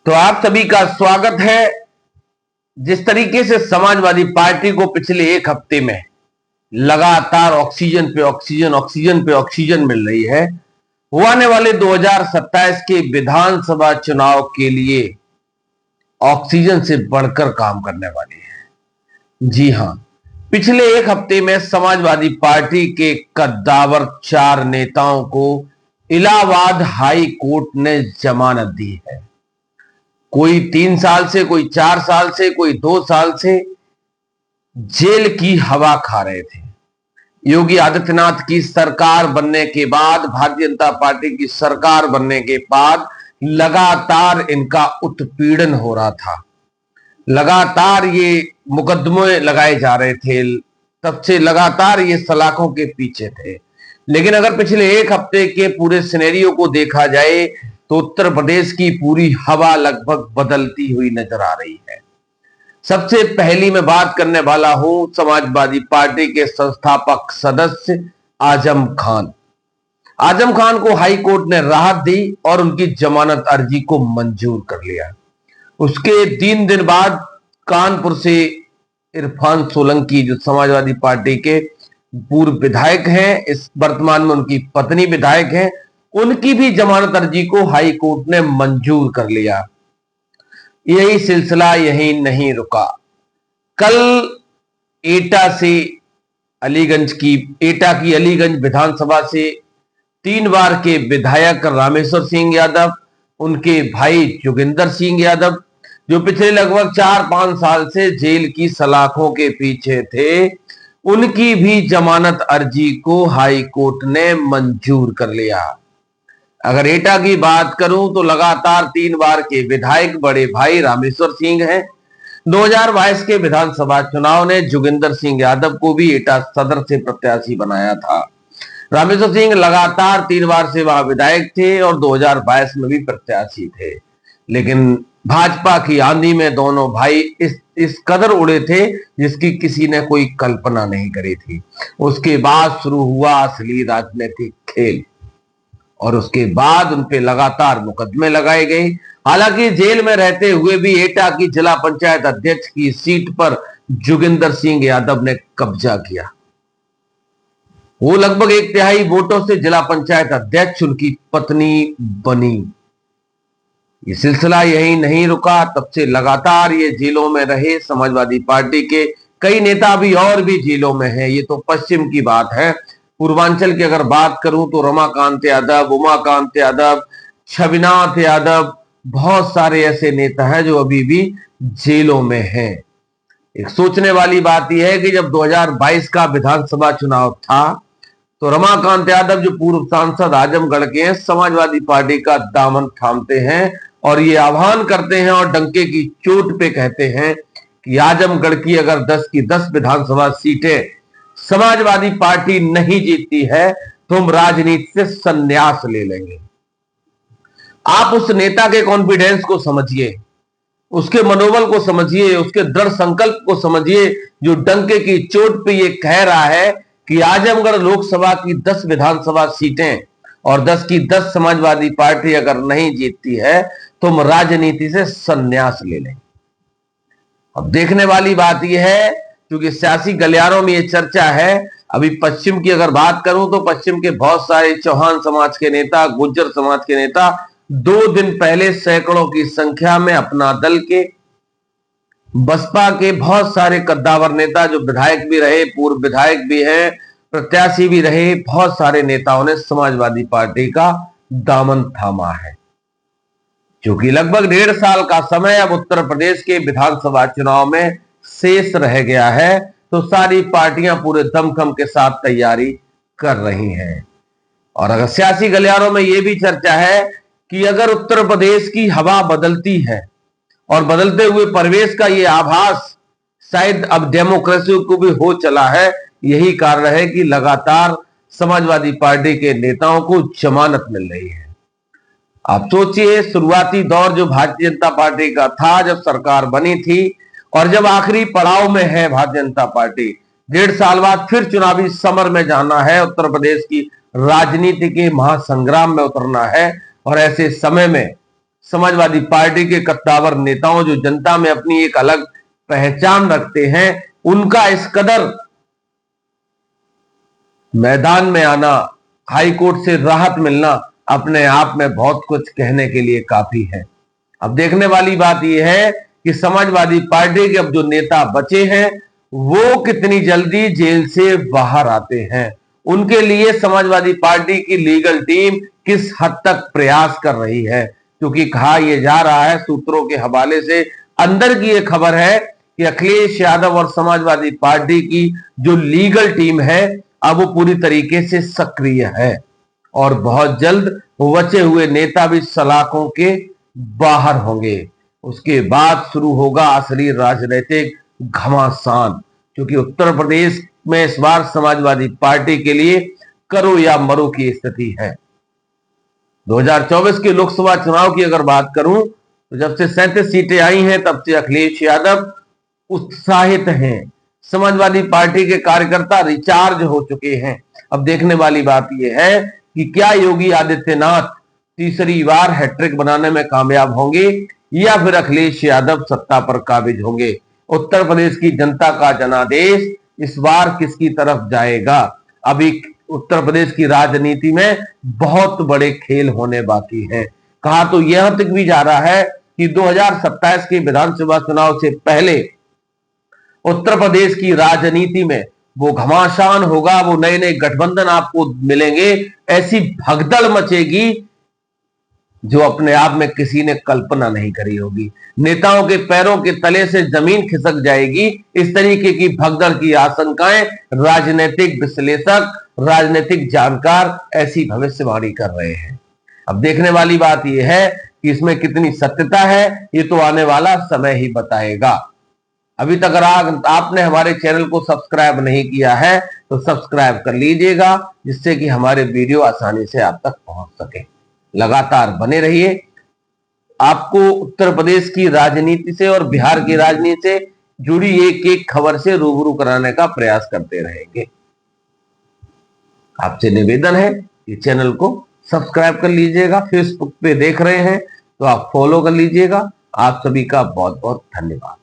तो आप सभी का स्वागत है। जिस तरीके से समाजवादी पार्टी को पिछले एक हफ्ते में लगातार ऑक्सीजन पे ऑक्सीजन ऑक्सीजन पे ऑक्सीजन मिल रही है, वो आने वाले 2027 के विधानसभा चुनाव के लिए ऑक्सीजन से बढ़कर काम करने वाली है। जी हां, पिछले एक हफ्ते में समाजवादी पार्टी के कद्दावर 4 नेताओं को इलाहाबाद हाई कोर्ट ने जमानत दी है। कोई 3 साल से, कोई 4 साल से, कोई 2 साल से जेल की हवा खा रहे थे। योगी आदित्यनाथ की सरकार बनने के बाद, भारतीय जनता पार्टी की सरकार बनने के बाद लगातार इनका उत्पीड़न हो रहा था। लगातार ये मुकदमे लगाए जा रहे थे, तब से लगातार ये सलाखों के पीछे थे। लेकिन अगर पिछले एक हफ्ते के पूरे सिनेरियो को देखा जाए तो उत्तर प्रदेश की पूरी हवा लगभग बदलती हुई नजर आ रही है। सबसे पहली मैं बात करने वाला हूं समाजवादी पार्टी के संस्थापक सदस्य आजम खान। आजम खान को हाई कोर्ट ने राहत दी और उनकी जमानत अर्जी को मंजूर कर लिया। उसके 3 दिन बाद कानपुर से इरफान सोलंकी, जो समाजवादी पार्टी के पूर्व विधायक हैं, इस वर्तमान में उनकी पत्नी विधायक हैं, उनकी भी जमानत अर्जी को हाई कोर्ट ने मंजूर कर लिया। यही सिलसिला यही नहीं रुका। कल एटा की अलीगंज विधानसभा से 3 बार के विधायक रामेश्वर सिंह यादव, उनके भाई जोगिंदर सिंह यादव, जो पिछले लगभग 4-5 साल से जेल की सलाखों के पीछे थे, उनकी भी जमानत अर्जी को हाई कोर्ट ने मंजूर कर लिया। अगर एटा की बात करूं तो लगातार 3 बार के विधायक बड़े भाई रामेश्वर सिंह हैं। 2022 के विधानसभा चुनाव ने जोगिंदर सिंह यादव को भी एटा सदर से प्रत्याशी बनाया था। रामेश्वर सिंह लगातार 3 बार से वहां विधायक थे और 2022 में भी प्रत्याशी थे, लेकिन भाजपा की आंधी में दोनों भाई इस कदर उड़े थे जिसकी किसी ने कोई कल्पना नहीं करी थी। उसके बाद शुरू हुआ असली राजनीतिक खेल और उसके बाद उन पे लगातार मुकदमे लगाए गए। हालांकि जेल में रहते हुए भी एटा की जिला पंचायत अध्यक्ष की सीट पर जोगिंदर सिंह यादव ने कब्जा किया। वो लगभग 1/3 वोटों से जिला पंचायत अध्यक्ष उनकी पत्नी बनी। ये सिलसिला यही नहीं रुका, तब से लगातार ये जेलों में रहे। समाजवादी पार्टी के कई नेता भी और भी जेलों में हैं। ये तो पश्चिम की बात है। पूर्वांचल की अगर बात करूं तो रमाकांत यादव, उमाकांत यादव, छविनाथ यादव, बहुत सारे ऐसे नेता हैं जो अभी भी जेलों में हैं। एक सोचने वाली बात यह है कि जब 2022 का विधानसभा चुनाव था तो रमाकांत यादव, जो पूर्व सांसद आजमगढ़ के हैं, समाजवादी पार्टी का दामन थामते हैं और ये आह्वान करते हैं और डंके की चोट पे कहते हैं कि आजमगढ़ की अगर 10 की 10 विधानसभा सीटें समाजवादी पार्टी नहीं जीतती है तो हम राजनीति से संन्यास ले लेंगे। आप उस नेता के कॉन्फिडेंस को समझिए, उसके मनोबल को समझिए, उसके दृढ़ संकल्प को समझिए, जो डंके की चोट पे ये कह रहा है कि आजमगढ़ लोकसभा की 10 विधानसभा सीटें और 10 की 10 समाजवादी पार्टी अगर नहीं जीतती है तो हम राजनीति से संन्यास ले लेंगे। अब देखने वाली बात यह है, क्योंकि सियासी गलियारों में यह चर्चा है। अभी पश्चिम की अगर बात करूं तो पश्चिम के बहुत सारे चौहान समाज के नेता, गुज्जर समाज के नेता 2 दिन पहले सैकड़ों की संख्या में अपना दल के, बसपा के बहुत सारे कद्दावर नेता, जो विधायक भी रहे, पूर्व विधायक भी हैं, प्रत्याशी भी रहे, बहुत सारे नेताओं ने समाजवादी पार्टी का दामन थामा है। क्योंकि लगभग 1.5 साल का समय अब उत्तर प्रदेश के विधानसभा चुनाव में शेष रह गया है, तो सारी पार्टियां पूरे दमखम के साथ तैयारी कर रही हैं। और अगर सियासी गलियारों में यह भी चर्चा है कि अगर उत्तर प्रदेश की हवा बदलती है और बदलते हुए परिवेश का ये आभास शायद अब डेमोक्रेसी को भी हो चला है। यही कारण है कि लगातार समाजवादी पार्टी के नेताओं को जमानत मिल रही है। आप सोचिए, शुरुआती दौर जो भारतीय जनता पार्टी का था जब सरकार बनी थी, और जब आखिरी पड़ाव में है भारतीय जनता पार्टी, 1.5 साल बाद फिर चुनावी समर में जाना है, उत्तर प्रदेश की राजनीति के महासंग्राम में उतरना है। और ऐसे समय में समाजवादी पार्टी के कद्दावर नेताओं जो जनता में अपनी एक अलग पहचान रखते हैं, उनका इस कदर मैदान में आना, हाईकोर्ट से राहत मिलना अपने आप में बहुत कुछ कहने के लिए काफी है। अब देखने वाली बात यह है कि समाजवादी पार्टी के अब जो नेता बचे हैं वो कितनी जल्दी जेल से बाहर आते हैं। उनके लिए समाजवादी पार्टी की लीगल टीम किस हद तक प्रयास कर रही है, क्योंकि कहा यह जा रहा है, सूत्रों के हवाले से अंदर की यह खबर है कि अखिलेश यादव और समाजवादी पार्टी की जो लीगल टीम है अब वो पूरी तरीके से सक्रिय है और बहुत जल्द बचे हुए नेता भी सलाखों के बाहर होंगे। उसके बाद शुरू होगा असली राजनीतिक घमासान, क्योंकि उत्तर प्रदेश में इस बार समाजवादी पार्टी के लिए करो या मरो की स्थिति है। 2024 के लोकसभा चुनाव की अगर बात करूं तो जब से 37 सीटें आई हैं तब से अखिलेश यादव उत्साहित हैं। समाजवादी पार्टी के कार्यकर्ता रिचार्ज हो चुके हैं। अब देखने वाली बात यह है कि क्या योगी आदित्यनाथ तीसरी बार हैट्रिक बनाने में कामयाब होंगे या फिर अखिलेश यादव सत्ता पर काबिज होंगे। उत्तर प्रदेश की जनता का जनादेश इस बार किसकी तरफ जाएगा। अभी उत्तर प्रदेश की राजनीति में बहुत बड़े खेल होने बाकी हैं। कहा तो यह तक भी जा रहा है कि 2027 के विधानसभा चुनाव से पहले उत्तर प्रदेश की राजनीति में वो घमासान होगा, वो नए नए गठबंधन आपको मिलेंगे, ऐसी भगदड़ मचेगी जो अपने आप में किसी ने कल्पना नहीं करी होगी। नेताओं के पैरों के तले से जमीन खिसक जाएगी। इस तरीके की भगदड़ की आशंकाएं राजनीतिक विश्लेषक, राजनीतिक जानकार ऐसी भविष्यवाणी कर रहे हैं। अब देखने वाली बात यह है कि इसमें कितनी सत्यता है, ये तो आने वाला समय ही बताएगा। अभी तक अगर आपने हमारे चैनल को सब्सक्राइब नहीं किया है तो सब्सक्राइब कर लीजिएगा, जिससे कि हमारे वीडियो आसानी से आप तक पहुंच सके। लगातार बने रहिए, आपको उत्तर प्रदेश की राजनीति से और बिहार की राजनीति से जुड़ी एक एक खबर से रूबरू कराने का प्रयास करते रहेंगे। आपसे निवेदन है कि चैनल को सब्सक्राइब कर लीजिएगा। फेसबुक पे देख रहे हैं तो आप फॉलो कर लीजिएगा। आप सभी का बहुत बहुत धन्यवाद।